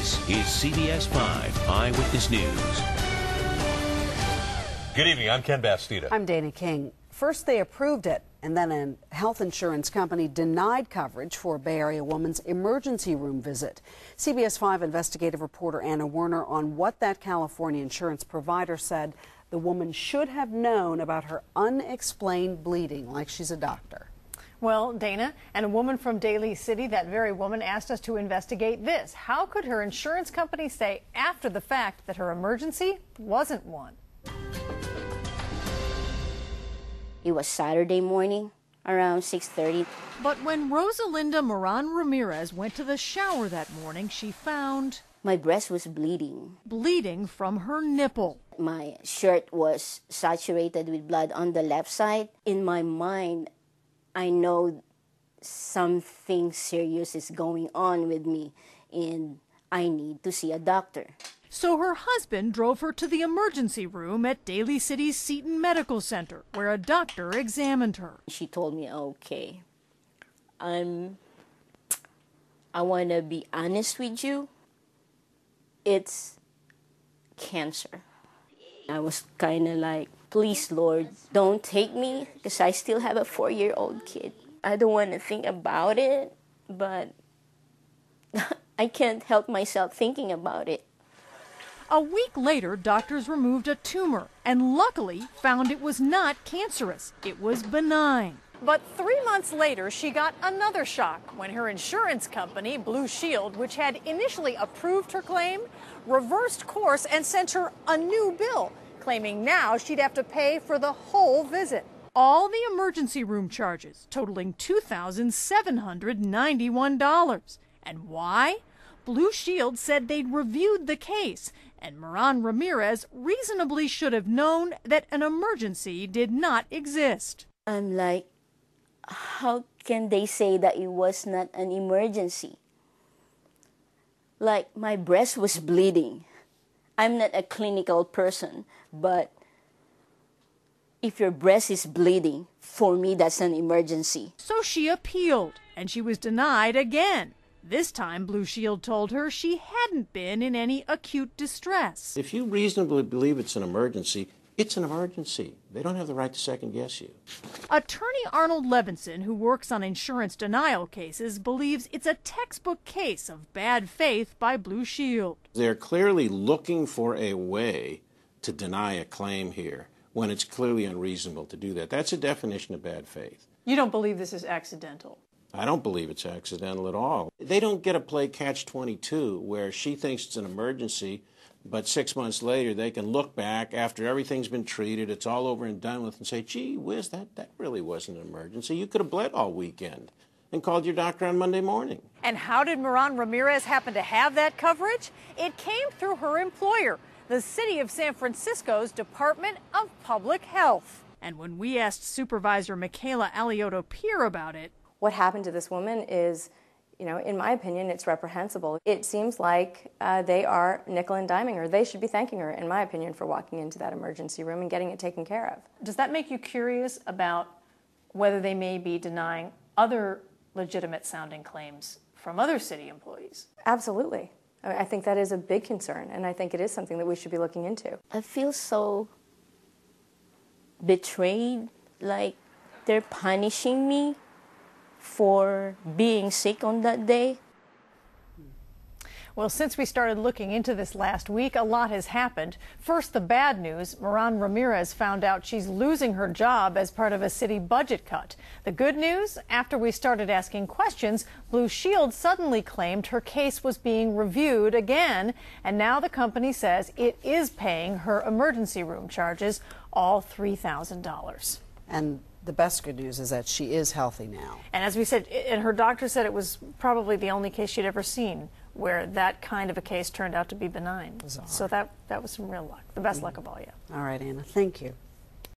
This is CBS 5 Eyewitness News. Good evening. I'm Ken Bastida. I'm Dana King. First they approved it, and then a health insurance company denied coverage for a Bay Area woman's emergency room visit. CBS 5 investigative reporter Anna Werner on what that California insurance provider said the woman should have known about her unexplained bleeding, like she's a doctor. Well, Dana, and a woman from Daly City, that very woman, asked us to investigate this. How could her insurance company say after the fact that her emergency wasn't one? It was Saturday morning, around 6:30. But when Rosalinda Moran Ramirez went to the shower that morning, she found My breast was bleeding. bleeding from her nipple. My shirt was saturated with blood on the left side. In my mind, I know something serious is going on with me and I need to see a doctor. So her husband drove her to the emergency room at Daly City's Seton Medical Center, where a doctor examined her. She told me, okay, I want to be honest with you. It's cancer. I was kind of like, please, Lord, don't take me, because I still have a 4-year-old kid. I don't want to think about it, but I can't help myself thinking about it. A week later, doctors removed a tumor and luckily found it was not cancerous. It was benign. But 3 months later, she got another shock when her insurance company, Blue Shield, which had initially approved her claim, reversed course and sent her a new bill, claiming now she'd have to pay for the whole visit. All the emergency room charges, totaling $2,791. And why? Blue Shield said they'd reviewed the case, and Moran Ramirez reasonably should have known that an emergency did not exist. I'm like, how can they say that it was not an emergency? Like, my breast was bleeding. I'm not a clinical person, but if your breast is bleeding, for me, that's an emergency. So she appealed, and she was denied again. This time, Blue Shield told her she hadn't been in any acute distress. If you reasonably believe it's an emergency, it's an emergency. They don't have the right to second-guess you. Attorney Arnold Levinson, who works on insurance denial cases, believes it's a textbook case of bad faith by Blue Shield. They're clearly looking for a way to deny a claim here when it's clearly unreasonable to do that. That's a definition of bad faith. You don't believe this is accidental? I don't believe it's accidental at all. They don't get to play catch-22 where she thinks it's an emergency, but 6 months later they can look back after everything's been treated, it's all over and done with, and say, gee whiz, that really wasn't an emergency. You could have bled all weekend and called your doctor on Monday morning. And how did Moran Ramirez happen to have that coverage? It came through her employer, the City of San Francisco's Department of Public Health. And when we asked Supervisor Michaela Alioto-Peer about it, what happened to this woman is, in my opinion, it's reprehensible. It seems like they are nickel and diming her. They should be thanking her, in my opinion, for walking into that emergency room and getting it taken care of. Does that make you curious about whether they may be denying other legitimate-sounding claims from other city employees? Absolutely. I think that is a big concern, and I think it is something that we should be looking into. I feel so betrayed, like they're punishing me for being sick on that day. Well, since we started looking into this last week, a lot has happened. First, the bad news. Moran Ramirez found out she's losing her job as part of a city budget cut. The good news, after we started asking questions, Blue Shield suddenly claimed her case was being reviewed again, and now the company says it is paying her emergency room charges, all $3,000. And the best good news is that she is healthy now. And as we said, and her doctor said it was probably the only case she'd ever seen where that kind of a case turned out to be benign. Bizarre. So that was some real luck. The best luck of all, yeah. All right, Anna, thank you.